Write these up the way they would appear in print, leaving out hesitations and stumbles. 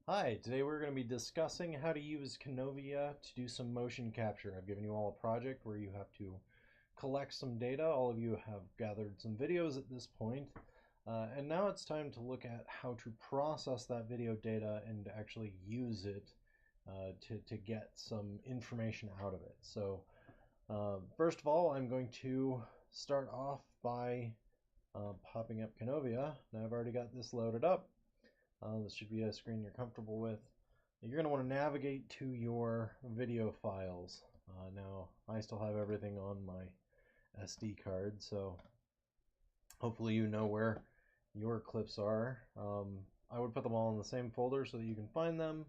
Hi, today we're going to be discussing how to use Kinovea to do some motion capture. I've given you all a project where you have to collect some data. All of you have gathered some videos at this point. And now it's time to look at how to process that video data and actually use it to get some information out of it. So first of all, I'm going to start off by popping up Kinovea. Now I've already got this loaded up. This should be a screen you're comfortable with. You're going to want to navigate to your video files. Now, I still have everything on my SD card, so hopefully you know where your clips are. I would put them all in the same folder so that you can find them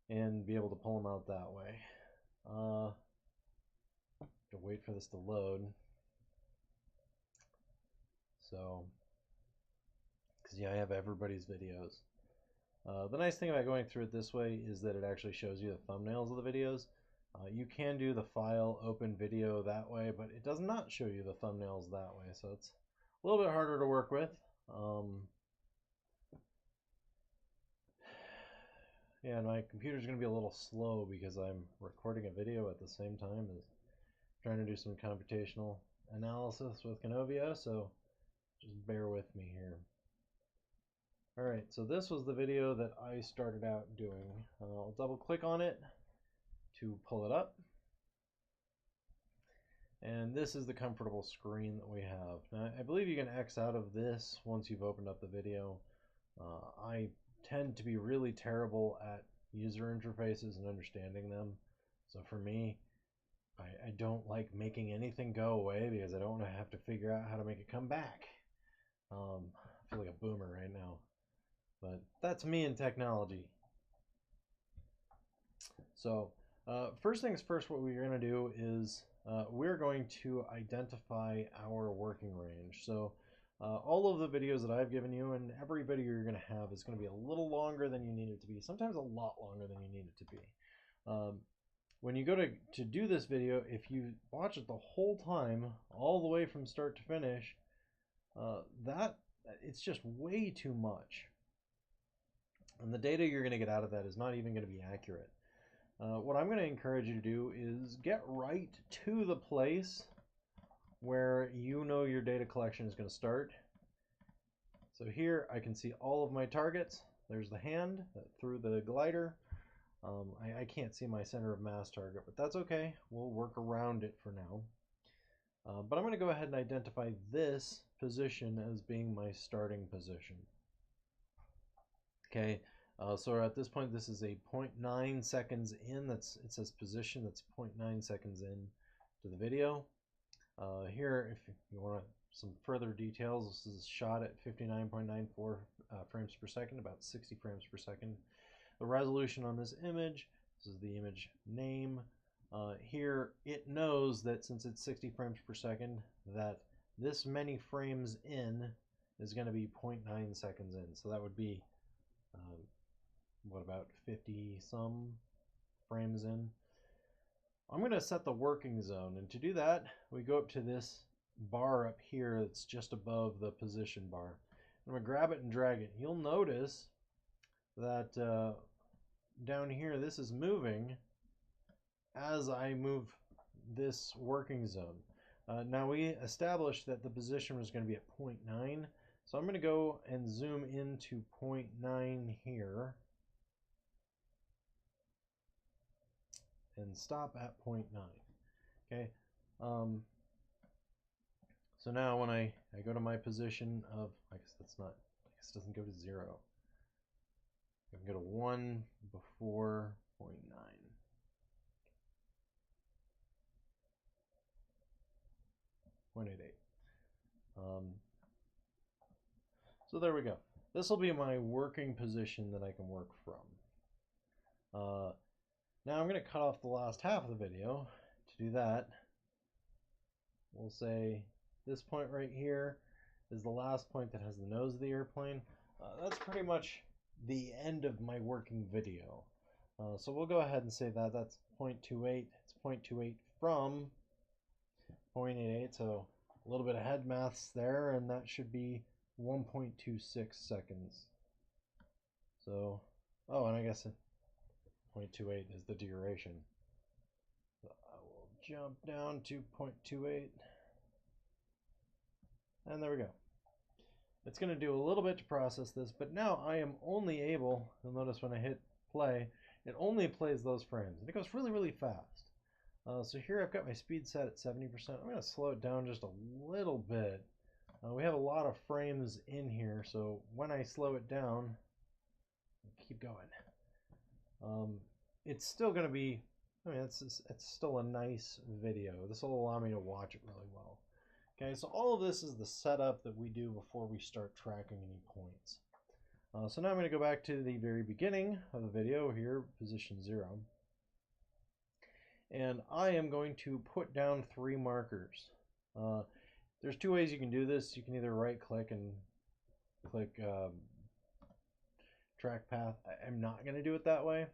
and be able to pull them out that way. To wait for this to load. So, because yeah, I have everybody's videos. The nice thing about going through it this way is that it actually shows you the thumbnails of the videos. You can do the file open video that way, but it does not show you the thumbnails that way, so it's a little bit harder to work with. Yeah, and my computer's going to be a little slow because I'm recording a video at the same time as trying to do some computational analysis with Kinovea, so just bear with me here. Alright, so this was the video that I started out doing. I'll double click on it to pull it up. And this is the comfortable screen that we have. Now, I believe you can X out of this once you've opened up the video. I tend to be really terrible at user interfaces and understanding them. So for me, I don't like making anything go away because I don't want to have to figure out how to make it come back. I feel like a boomer right now. But that's me in technology. So first things first, what we're going to do is we're going to identify our working range. So all of the videos that I've given you and every video you're going to have is going to be a little longer than you need it to be, sometimes a lot longer than you need it to be. When you go to do this video, if you watch it the whole time, all the way from start to finish, it's just way too much. And the data you're going to get out of that is not even going to be accurate. What I'm going to encourage you to do is get right to the place where you know your data collection is going to start. So here I can see all of my targets. There's the hand through the glider. I can't see my center of mass target, but that's okay. We'll work around it for now. But I'm going to go ahead and identify this position as being my starting position. Okay, so at this point, this is a 0.9 seconds in. It says position. That's 0.9 seconds in to the video. Here, if you want some further details, this is shot at 59.94 frames per second, about 60 frames per second. The resolution on this image, this is the image name. Here, it knows that since it's 60 frames per second, that this many frames in is going to be 0.9 seconds in. So that would be what, about 50 some frames in. I'm going to set the working zone, and to do that we go up to this bar up here that's just above the position bar. I'm going to grab it and drag it. You'll notice that down here this is moving as I move this working zone. Now we established that the position was going to be at 0.9, so I'm going to go and zoom into 0.9 here and stop at 0.9. Okay. So now when I go to my position of, I guess it doesn't go to 0. I can go to 1 before 0.9. 0.88. So there we go. This will be my working position that I can work from. Now I'm going to cut off the last half of the video. To do that, we'll say this point right here is the last point that has the nose of the airplane. That's pretty much the end of my working video. So we'll go ahead and say that that's 0.28. It's 0.28 from 0.88, so a little bit of head maths there, and that should be 1.26 seconds. So Oh, and I guess 0.28 is the duration. So I will jump down to 0.28. And there we go. It's going to do a little bit to process this, but now I am only able, you'll notice when I hit play, it only plays those frames. And it goes really, really fast. So here I've got my speed set at 70%. I'm going to slow it down just a little bit. We have a lot of frames in here, so when I slow it down, keep going. It's still going to be, I mean, it's still a nice video. This will allow me to watch it really well. Okay, so all of this is the setup that we do before we start tracking any points. So now I'm going to go back to the very beginning of the video here, position 0. And I am going to put down 3 markers. There's 2 ways you can do this. You can either right click and click track path. I'm not going to do it that way.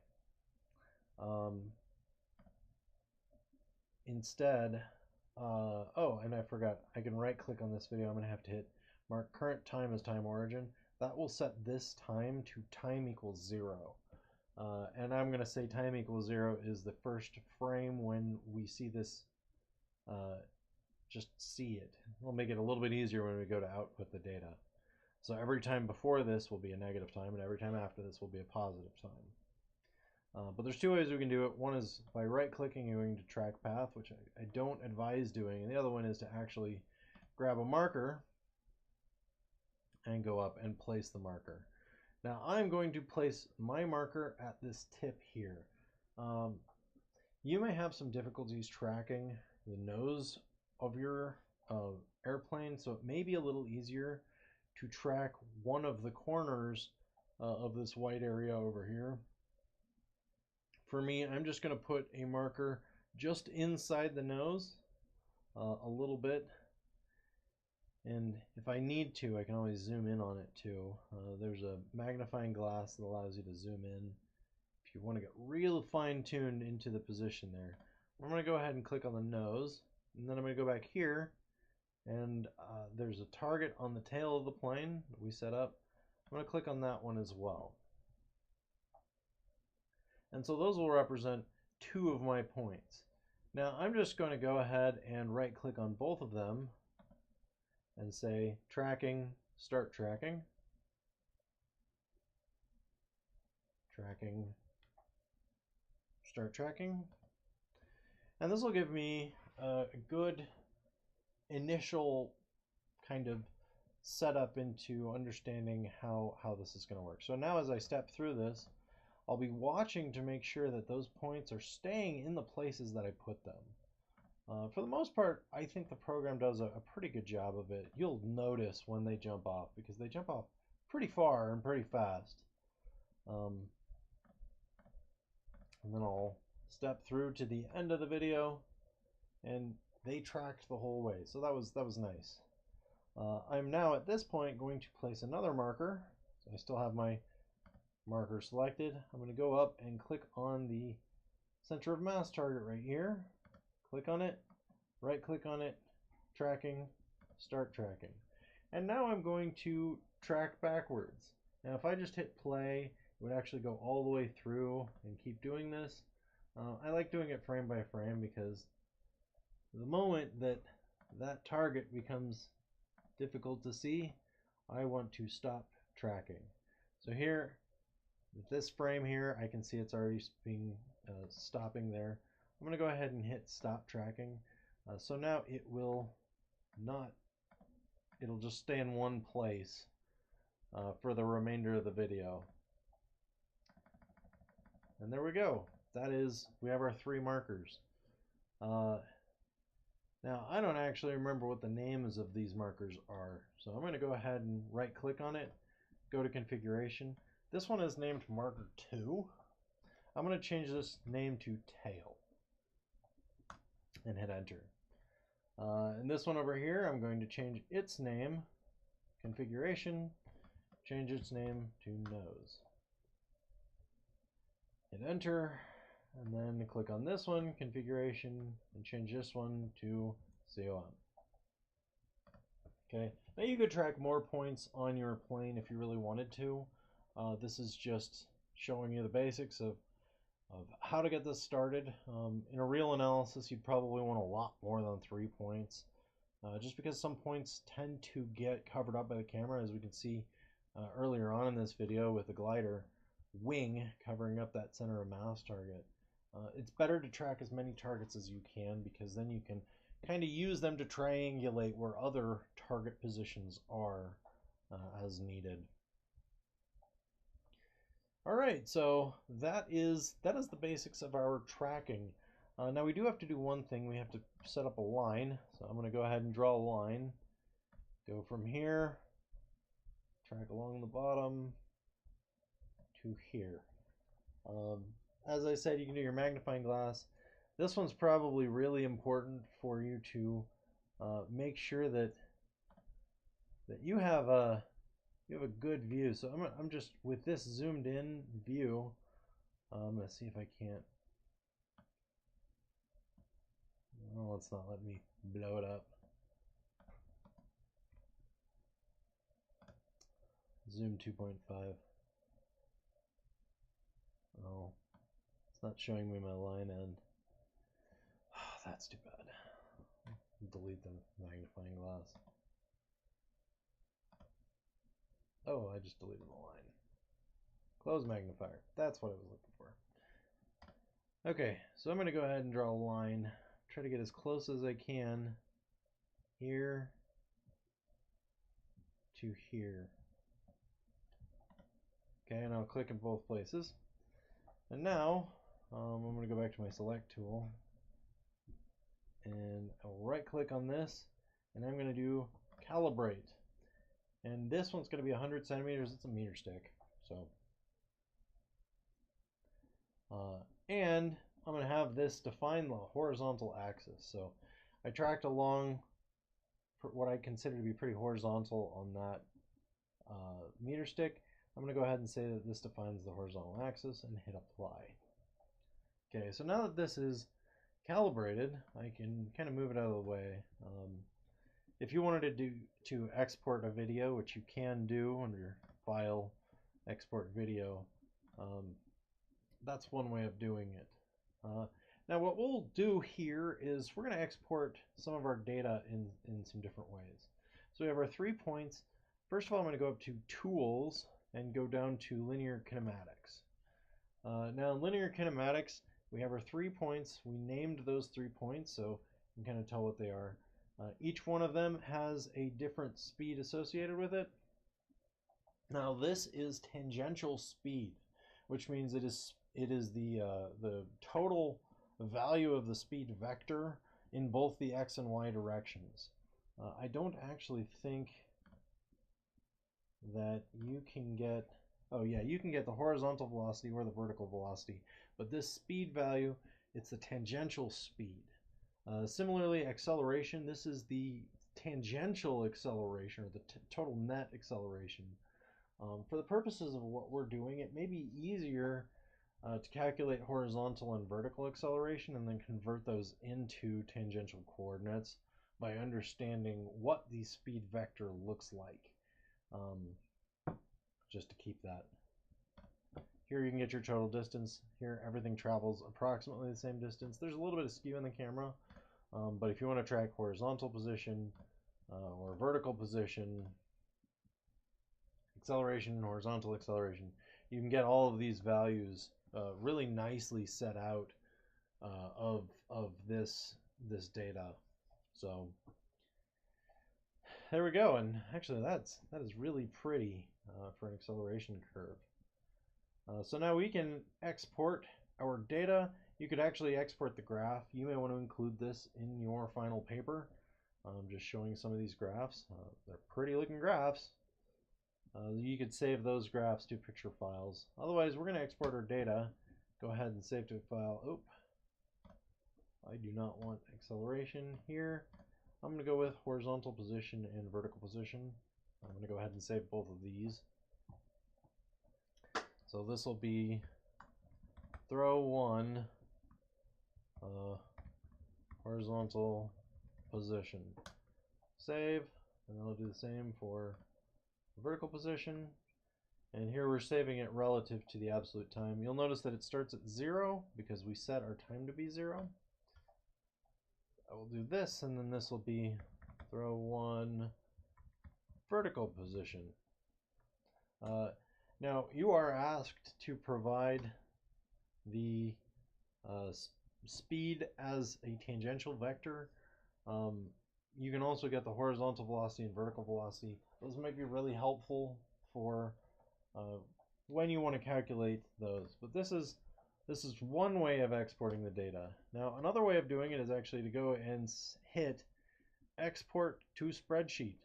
Instead, oh, and I forgot, I can right click on this video. I'm going to have to hit mark current time as time origin. That will set this time to time equals 0. And I'm going to say time equals 0 is the first frame when we see this, just see it. We'll make it a little bit easier when we go to output the data. So every time before this will be a negative time, and every time after this will be a positive time. But there's 2 ways we can do it. One is by right-clicking and going to track path, which I don't advise doing, and the other one is to actually grab a marker and go up and place the marker. Now I'm going to place my marker at this tip here. You may have some difficulties tracking the nose of your airplane, so it may be a little easier to track one of the corners of this white area over here. For me, I'm just going to put a marker just inside the nose a little bit. And if I need to, I can always zoom in on it too. There's a magnifying glass that allows you to zoom in if you want to get real fine-tuned into the position there. I'm going to go ahead and click on the nose, and then I'm going to go back here, and there's a target on the tail of the plane that we set up. I'm going to click on that one as well. And so those will represent 2 of my points. Now I'm just going to go ahead and right-click on both of them and say tracking, start tracking, tracking, start tracking. And this will give me a good initial kind of setup into understanding how this is going to work. So now as I step through this, I'll be watching to make sure that those points are staying in the places that I put them. For the most part, I think the program does a pretty good job of it. You'll notice when they jump off, because they jump off pretty far and pretty fast. And then I'll step through to the end of the video, and they tracked the whole way. So that was nice. I'm now at this point going to place another marker. So I still have my marker selected. I'm going to go up and click on the center of mass target right here. Click on it, right click on it, tracking, start tracking. And now I'm going to track backwards. Now if I just hit play, it would actually go all the way through and keep doing this. I like doing it frame by frame because the moment that that target becomes difficult to see, I want to stop tracking. So here, with this frame here, I can see it's already being stopping there. I'm going to go ahead and hit stop tracking. So now it will not, it'll just stay in one place for the remainder of the video. And there we go. That is, we have our 3 markers. Now I don't actually remember what the names of these markers are. So I'm going to go ahead and right click on it, go to configuration. This one is named marker 2. I'm going to change this name to tail and hit enter. And this one over here, I'm going to change its name, configuration, change its name to nose. Hit enter, and then click on this one, configuration, and change this one to COM. Okay, now you could track more points on your plane if you really wanted to. This is just showing you the basics of how to get this started. In a real analysis, you'd probably want a lot more than 3 points, just because some points tend to get covered up by the camera, as we can see earlier on in this video with the glider wing covering up that center of mass target. It's better to track as many targets as you can, because then you can kind of use them to triangulate where other target positions are as needed. Alright, so that is the basics of our tracking. Now we do have to do one thing. We have to set up a line. So I'm going to go ahead and draw a line. Go from here, track along the bottom to here. As I said, you can do your magnifying glass. This one's probably really important for you to make sure that you have a good view. So I'm just, with this zoomed in view, I'm going to see if I can't. Well, it's not letting me blow it up. Zoom 2.5. Oh, it's not showing me my line end. Oh, that's too bad. Delete the magnifying glass. Oh, I just deleted the line. Close magnifier. That's what I was looking for. Okay, so I'm going to go ahead and draw a line. Try to get as close as I can here to here. Okay, and I'll click in both places. And now I'm going to go back to my select tool, and I'll right click on this, and I'm going to do calibrate. And this one's going to be 100 centimeters. It's a meter stick. So, and I'm going to have this define the horizontal axis. So I tracked along what I consider to be pretty horizontal on that meter stick. I'm going to go ahead and say that this defines the horizontal axis and hit apply. Okay, so now that this is calibrated, I can kind of move it out of the way. If you wanted to export a video, which you can do under File, Export Video, that's one way of doing it. Now what we'll do here is we're going to export some of our data in some different ways. So we have our 3 points. First of all, I'm going to go up to Tools and go down to Linear Kinematics. Now in Linear Kinematics, we have our 3 points. We named those 3 points, so you can kind of tell what they are. Each one of them has a different speed associated with it. Now this is tangential speed, which means it is the total value of the speed vector in both the x and y directions. I don't actually think that you can get, oh yeah, you can get the horizontal velocity or the vertical velocity, but this speed value, it's the tangential speed. Similarly, acceleration, this is the tangential acceleration, or the total net acceleration. For the purposes of what we're doing, it may be easier to calculate horizontal and vertical acceleration and then convert those into tangential coordinates by understanding what the speed vector looks like. Just to keep that. Here you can get your total distance. Here everything travels approximately the same distance. There's a little bit of skew in the camera, but if you want to track horizontal position or vertical position, acceleration, horizontal acceleration, you can get all of these values really nicely set out of this data. So there we go, and actually that is really pretty for an acceleration curve. So now we can export our data. You could actually export the graph. You may want to include this in your final paper. Just showing some of these graphs. They're pretty looking graphs. You could save those graphs to picture files. Otherwise, we're going to export our data. Go ahead and save to a file. Oop. I do not want acceleration here. I'm going to go with horizontal position and vertical position. I'm going to go ahead and save both of these. So this will be throw 1 horizontal position. Save, and I'll do the same for vertical position. And here we're saving it relative to the absolute time. You'll notice that it starts at 0 because we set our time to be 0. I will do this, and then this will be throw 1 vertical position. Now, you are asked to provide the speed as a tangential vector. You can also get the horizontal velocity and vertical velocity. Those might be really helpful for when you want to calculate those. But this is one way of exporting the data. Now, another way of doing it is actually to go and hit export to spreadsheet.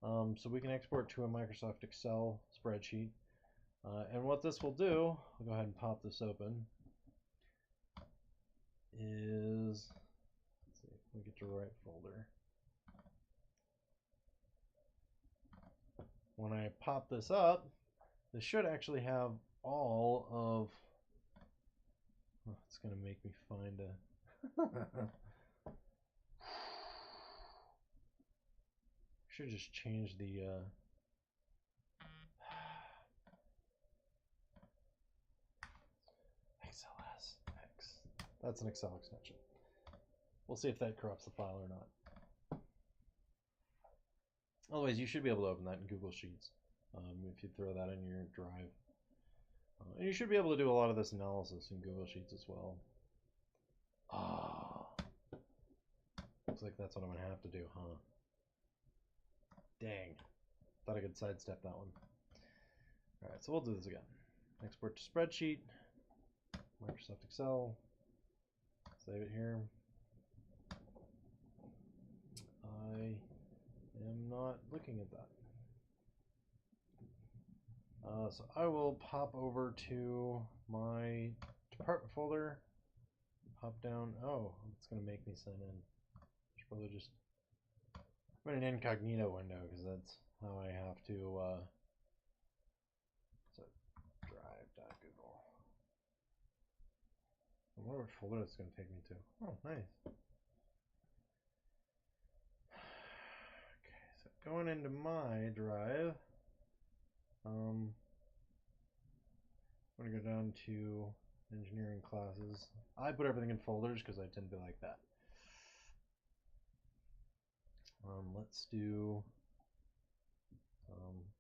So we can export to a Microsoft Excel spreadsheet. And what this will do, I'll go ahead and pop this open, is, let's see if we get to the right folder. When I pop this up, this should actually have all of, oh, it's going to make me find a, should just change the, XLSX. That's an Excel extension. We'll see if that corrupts the file or not. Otherwise, you should be able to open that in Google Sheets if you throw that in your drive. And you should be able to do a lot of this analysis in Google Sheets as well. Looks like that's what I'm going to have to do, huh? Dang. Thought I could sidestep that one. Alright, so we'll do this again. Export to spreadsheet. Microsoft Excel. Save it here. I am not looking at that. So I will pop over to my department folder. Pop down. Oh, it's going to make me sign in. I should probably just. I'm in an incognito window because that's how I have to. So drive.google. I wonder what folder it's going to take me to. Oh, nice. Okay, so going into my drive. I'm going to go down to engineering classes. I put everything in folders because I tend to be like that. Let's do,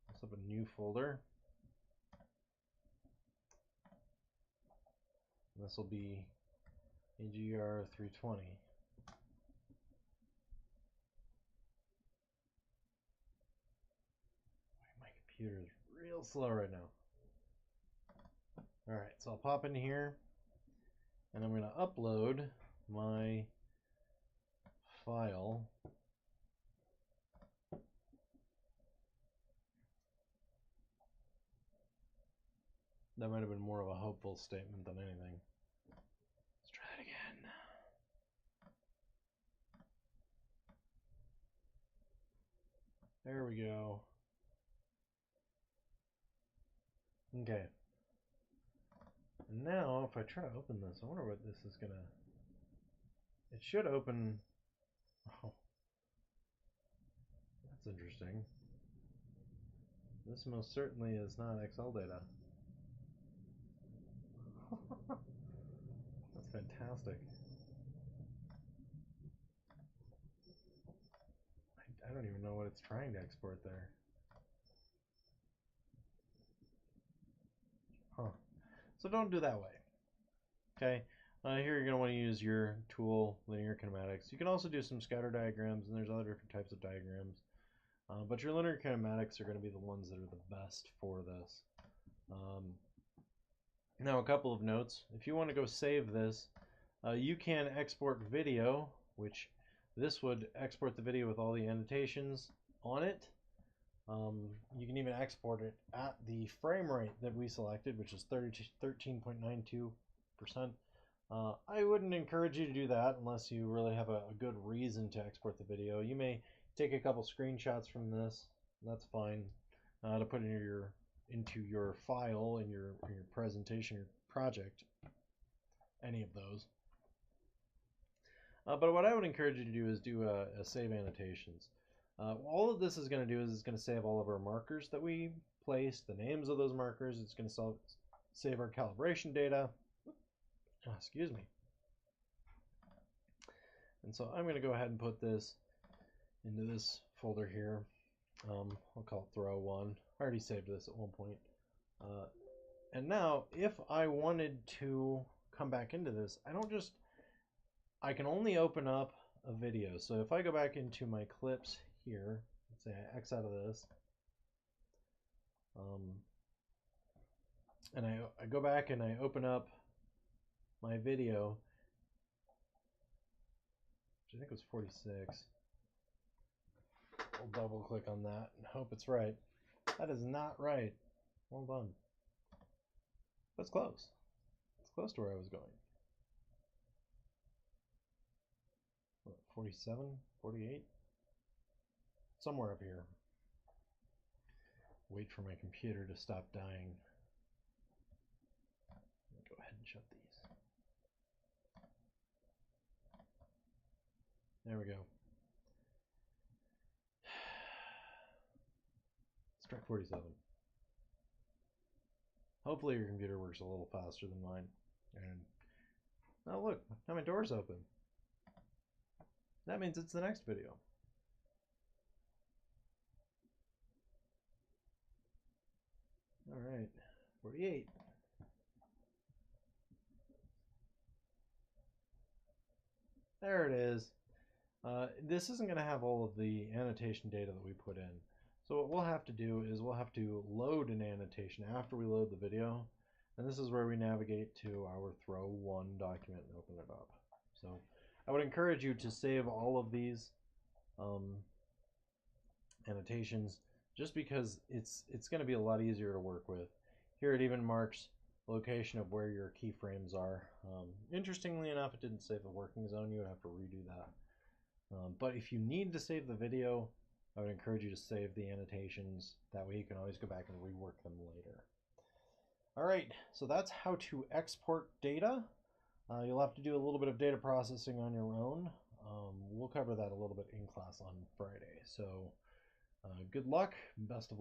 let's have a new folder. And this will be EGR 320. My computer is real slow right now. Alright, so I'll pop in here and I'm going to upload my file. That might have been more of a hopeful statement than anything. Let's try that again. There we go. Okay. And now, if I try to open this, I wonder what this is gonna. It should open. Oh, that's interesting. This most certainly is not Excel data. That's fantastic. I don't even know what it's trying to export there. Huh. So don't do that way. Okay. Here you're going to want to use your tool, linear kinematics. You can also do some scatter diagrams, and there's other different types of diagrams. But your linear kinematics are going to be the ones that are the best for this. Now, a couple of notes. If you want to go save this, you can export video, which this would export the video with all the annotations on it. You can even export it at the frame rate that we selected, which is 13.92%. I wouldn't encourage you to do that unless you really have a good reason to export the video. You may take a couple screenshots from this. That's fine to put into your file, in your presentation, your project, any of those. But what I would encourage you to do is do a save annotations. All of this is going to do is it's going to save all of our markers that we placed, the names of those markers. It's going to save our calibration data. Oh, excuse me. And so I'm going to go ahead and put this into this folder here. I'll call it throw 1. I already saved this at one point. And now, if I wanted to come back into this, I can only open up a video. So if I go back into my clips here, let's say I X out of this, and I go back and I open up my video, which I think was 46. I'll double click on that and hope it's right. That is not right. Well done. That's close. It's close to where I was going. What, 47? 48? Somewhere up here. Wait for my computer to stop dying. Let me go ahead and shut these. There we go. Let's try 47. Hopefully your computer works a little faster than mine. And oh look, now my door's open. That means it's the next video. All right, 48. There it is. This isn't going to have all of the annotation data that we put in. So what we'll have to do is we'll have to load an annotation after we load the video. And this is where we navigate to our throw 1 document and open it up. So I would encourage you to save all of these annotations just because it's going to be a lot easier to work with. Here it even marks location of where your keyframes are. Interestingly enough, it didn't save the working zone. You would have to redo that. But if you need to save the video, I would encourage you to save the annotations. That way you can always go back and rework them later. All right, so that's how to export data. You'll have to do a little bit of data processing on your own. We'll cover that a little bit in class on Friday. So good luck, best of luck.